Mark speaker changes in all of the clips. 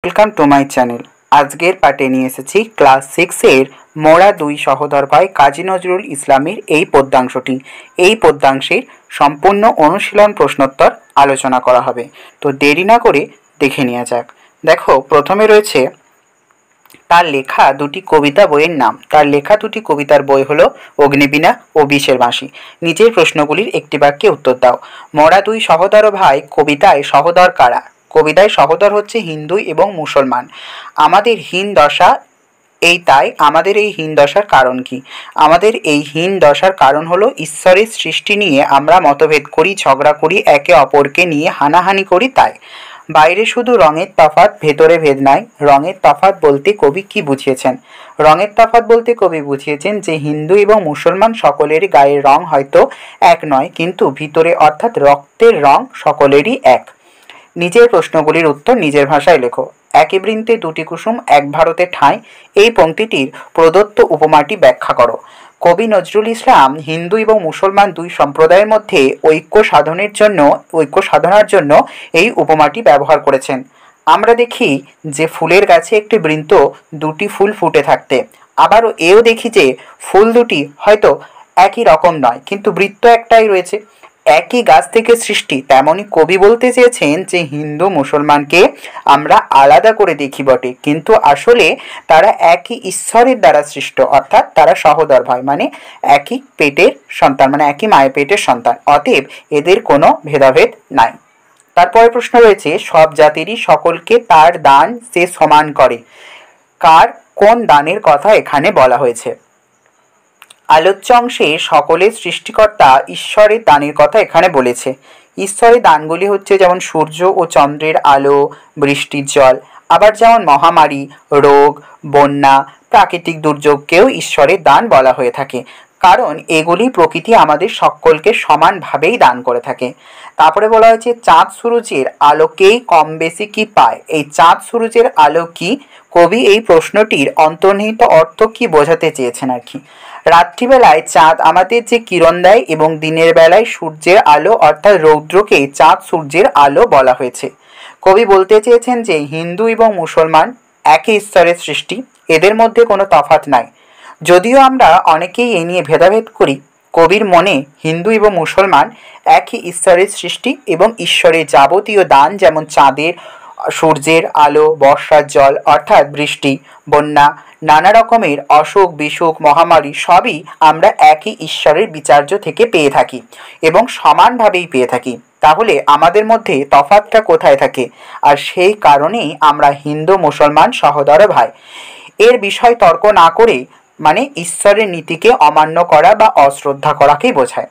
Speaker 1: Welcome to my channel. আজকের পাঠে নিয়ে এসেছি ক্লাস 6-এর মোরা দুই সহোদর ভাই কাজী নজরুল ইসলামের এই পদ্যাংশটি। এই পদ্যাংশের সম্পূর্ণ অনুশীলন প্রশ্নোত্তর আলোচনা করা হবে। তো দেরি না করে দেখে নেওয়া যাক। দেখো, প্রথমে রয়েছে তার লেখা দুটি কবিতা বইয়ের নাম। তার লেখা দুটি কবিতার বই হলো অগ্নিবীণা ও বিষের বাঁশি। নিচের প্রশ্নগুলির একটি বাক্যে উত্তর দাও। মোরা দুই সহোদর ভাই কবিতায় সহোদর কারা? কবিতায় সহোদর হচ্ছে হিন্দু এবং মুসলমান। আমাদের হীন দশা তাই আমাদের এই হীন দশার কারণ কি? আমাদের এই হীন দশার কারণ হলো ঈশ্বরের সৃষ্টি নিয়ে আমরা মতভেদ করি, ঝগড়া করি, একে অপরকে নিয়ে হানাহানি করি তাই। বাইরে শুধু রঙের তফাৎ, ভেতরে ভেদ নাই। রঙের তফাৎ বলতে কবি কি বুঝিয়েছেন? রঙের তফাৎ বলতে কবি বুঝিয়েছেন যে হিন্দু এবং মুসলমান সকলেরই গায়ের রং হয়তো এক নয়, কিন্তু ভিতরে অর্থাৎ রক্তের রং সকলেরই এক। নিচের প্রশ্নগুলির উত্তর নিজের ভাষায় লেখো। একই বৃন্তে দুটি কুসুম, এক ভারতে ঠাঁই। এই পংক্তিটির প্রদত্ত উপমাটি ব্যাখ্যা করো। কবি নজরুল ইসলাম হিন্দু এবং মুসলমান দুই সম্প্রদায়ের মধ্যে ঐক্য সাধনার জন্য এই উপমাটি ব্যবহার করেছেন। আমরা দেখি যে ফুলের গাছে একটি বৃন্ত দুটি ফুল ফুটে থাকতে, আবারও এও দেখি যে ফুল দুটি হয়তো একই রকম নয়, কিন্তু বৃত্ত একটাই রয়েছে। একই গাছ থেকে সৃষ্টি, তেমনি কবি বলতে চেয়েছেন যে হিন্দু মুসলমানকে আমরা আলাদা করে দেখি বটে, কিন্তু আসলে তারা একই ঈশ্বরের দ্বারা সৃষ্ট, অর্থাৎ তারা সহোদর ভাই, মানে একই পেটের সন্তান, মানে একই মায়ের পেটের সন্তান। অতএব এদের কোনো ভেদাভেদ নাই। তারপরে প্রশ্ন রয়েছে, সব জাতিরই সকলকে তার দান সে সমান করে। কোন দানের কথা এখানে বলা হয়েছে? আলোচ্য অংশে সকলের সৃষ্টিকর্তা ঈশ্বরের দানের কথা এখানে বলেছে। ঈশ্বরের দানগুলি হচ্ছে যেমন সূর্য ও চন্দ্রের আলো, বৃষ্টির জল, আবার যেমন মহামারী, রোগ, বন্যা, প্রাকৃতিক দুর্যোগকেও ঈশ্বরের দান বলা হয়ে থাকে, কারণ এগুলি প্রকৃতি আমাদের সকলকে সমানভাবেই দান করে থাকে। তারপরে বলা হয়েছে চাঁদ সূরজের আলোকেই কম বেশি কি পায়। এই চাঁদ সূরজের আলো কি? কবি এই প্রশ্নটির অন্তর্নিহিত অর্থ কি বোঝাতে চেয়েছেন আর কি। রাত্রিবেলায় চাঁদ আমাদের যে কিরণ দেয় এবং দিনের বেলায় সূর্যের আলো অর্থাৎ রৌদ্রকে চাঁদ সূর্যের আলো বলা হয়েছে। কবি বলতে চেয়েছেন যে হিন্দু এবং মুসলমান একই ঈশ্বরের সৃষ্টি, এদের মধ্যে কোনো তফাৎ নাই। যদিও আমরা অনেকেই এ নিয়ে ভেদাভেদ করি, কবির মনে হিন্দু এবং মুসলমান একই ঈশ্বরের সৃষ্টি এবং ঈশ্বরের যাবতীয় দান, যেমন চাঁদের, সূর্যের আলো, বর্ষার জল অর্থাৎ বৃষ্টি, বন্যা, নানা রকমের অসুখ বিসুখ, মহামারী সবই আমরা একই ঈশ্বরের বিচার্য থেকে পেয়ে থাকি এবং সমানভাবেই পেয়ে থাকি। তাহলে আমাদের মধ্যে তফাৎটা কোথায় থাকে? আর সেই কারণেই আমরা হিন্দু মুসলমান সহোদর ভাই। এর বিষয় তর্ক না করে, মানে ঈশ্বরের নীতিকে অমান্য করা বা অশ্রদ্ধা করাকেই বোঝায়।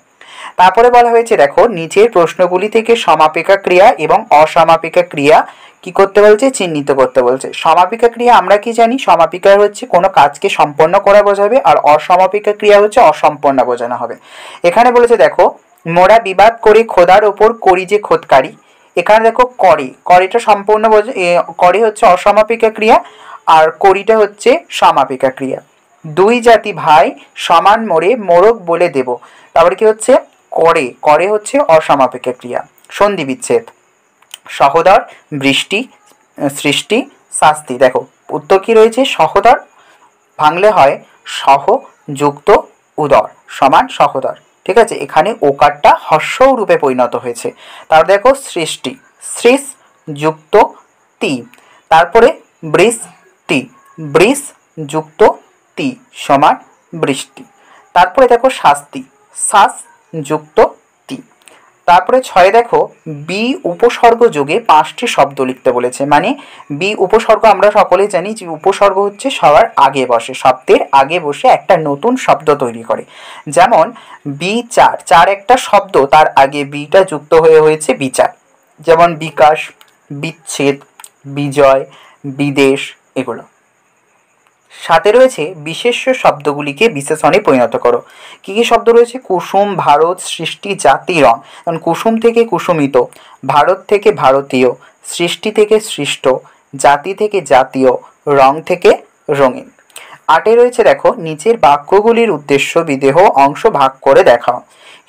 Speaker 1: তারপরে বলা হয়েছে, দেখো নিচের প্রশ্নগুলি থেকে সমাপিকা ক্রিয়া এবং অসমাপিকা ক্রিয়া কি করতে বলছে? চিহ্নিত করতে বলছে। সমাপিকা ক্রিয়া আমরা কি জানি? সমাপিকা হচ্ছে কোনো কাজকে সম্পন্ন করা বোঝাবে, আর অসমাপিকা ক্রিয়া হচ্ছে অসম্পন্ন বোঝানো হবে। এখানে বলেছে দেখো, মোরা বিবাদ করে খোদার ওপর করি যে খোদকারি। এখানে দেখো করেটা সম্পূর্ণ করে হচ্ছে অসমাপিকা ক্রিয়া, আর করিটা হচ্ছে সমাপিকা ক্রিয়া। দুই জাতি ভাই সমান মোরে মোরগ বলে দেব। তারপরে কি হচ্ছে? করে হচ্ছে অসমাপিকা ক্রিয়া। সন্ধি বিচ্ছেদ, সহোদর, বৃষ্টি, সৃষ্টি, শাস্তি। দেখো উত্তর কি রয়েছে? সহোদর ভাঙলে হয় সহ যুক্ত উদর সমান সহোদর। ঠিক আছে, এখানে ওকারটা হর্ষ রূপে পরিণত হয়েছে। তারপর দেখো সৃষ্টি, সৃষ যুক্ত তি, তারপরে বৃষ্টি, বৃষ যুক্ত তি সমান বৃষ্টি। তারপরে দেখো শাস্তি, শ্বাস যুক্ত তি। তারপরে 6 দেখো, বি উপসর্গ যোগে 5টি শব্দ লিখতে বলেছে। মানে বি উপসর্গ আমরা সকলেই জানি যে উপসর্গ হচ্ছে সবার আগে বসে, শব্দের আগে বসে একটা নতুন শব্দ তৈরি করে। যেমন চার একটা শব্দ, তার আগে বিটা যুক্ত হয়েছে বিচার। যেমন বিকাশ, বিচ্ছেদ, বিজয়, বিদেশ, এগুলো। 7 রয়েছে বিশেষ্য শব্দগুলিকে বিশেষণে পরিণত করো। কি কি শব্দ রয়েছে? কুসুম, ভারত, সৃষ্টি, জাতি, রং। কারণ কুসুম থেকে কুসুমিত, ভারত থেকে ভারতীয়, সৃষ্টি থেকে সৃষ্ট, জাতি থেকে জাতীয়, রং থেকে রঙিন। 8 রয়েছে দেখো, নিচের বাক্যগুলির উদ্দেশ্য বিদেহ অংশ ভাগ করে দেখাও।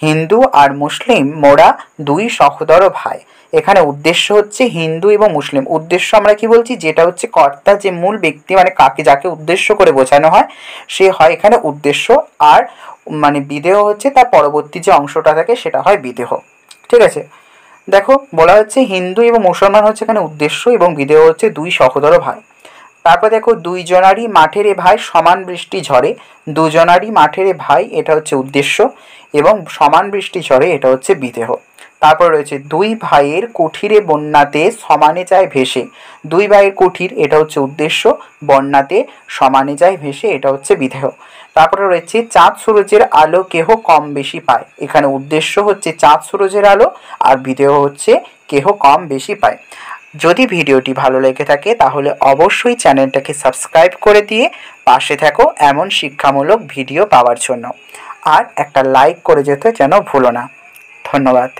Speaker 1: হিন্দু আর মুসলিম মোরা দুই সহোদর ভাই। এখানে উদ্দেশ্য হচ্ছে হিন্দু এবং মুসলিম। উদ্দেশ্য আমরা কি বলছি, যেটা হচ্ছে কর্তা, যে মূল ব্যক্তি মানে কাকে যাকে উদ্দেশ্য করে বোঝানো হয় সে হয় এখানে উদ্দেশ্য, আর মানে বিদেহ হচ্ছে তার পরবর্তী যে অংশটা থাকে সেটা হয় বিদেহ। ঠিক আছে, দেখো বলা হচ্ছে হিন্দু এবং মুসলমান হচ্ছে এখানে উদ্দেশ্য এবং বিদেহ হচ্ছে দুই সহোদর ভাই। তারপর দেখো, দুইজনারই মাঠের ভাই সমান বৃষ্টি ঝরে। দুজনারই মাঠের ভাই এটা হচ্ছে উদ্দেশ্য এবং সমান বৃষ্টি ঝরে এটা হচ্ছে বিদেহ। তারপর রয়েছে দুই ভাইয়ের কুঠিরে বন্যাতে সমানে যায় ভেসে। দুই ভাইয়ের কুঠির এটা হচ্ছে উদ্দেশ্য, বন্যাতে সমানে যায় ভেসে এটা হচ্ছে বিদেহ। তারপরে রয়েছে চাঁদ সূরজের আলো কেহ কম বেশি পায়। এখানে উদ্দেশ্য হচ্ছে চাঁদ সূরজের আলো আর বিদেহ হচ্ছে কেহ কম বেশি পায়। যদি ভিডিওটি ভালো লেগে থাকে তাহলে অবশ্যই চ্যানেলটাকে সাবস্ক্রাইব করে দিয়ে পাশে থাকো এমন শিক্ষামূলক ভিডিও পাওয়ার জন্য, আর একটা লাইক করে যেতে যেন ভুলো না। ধন্যবাদ।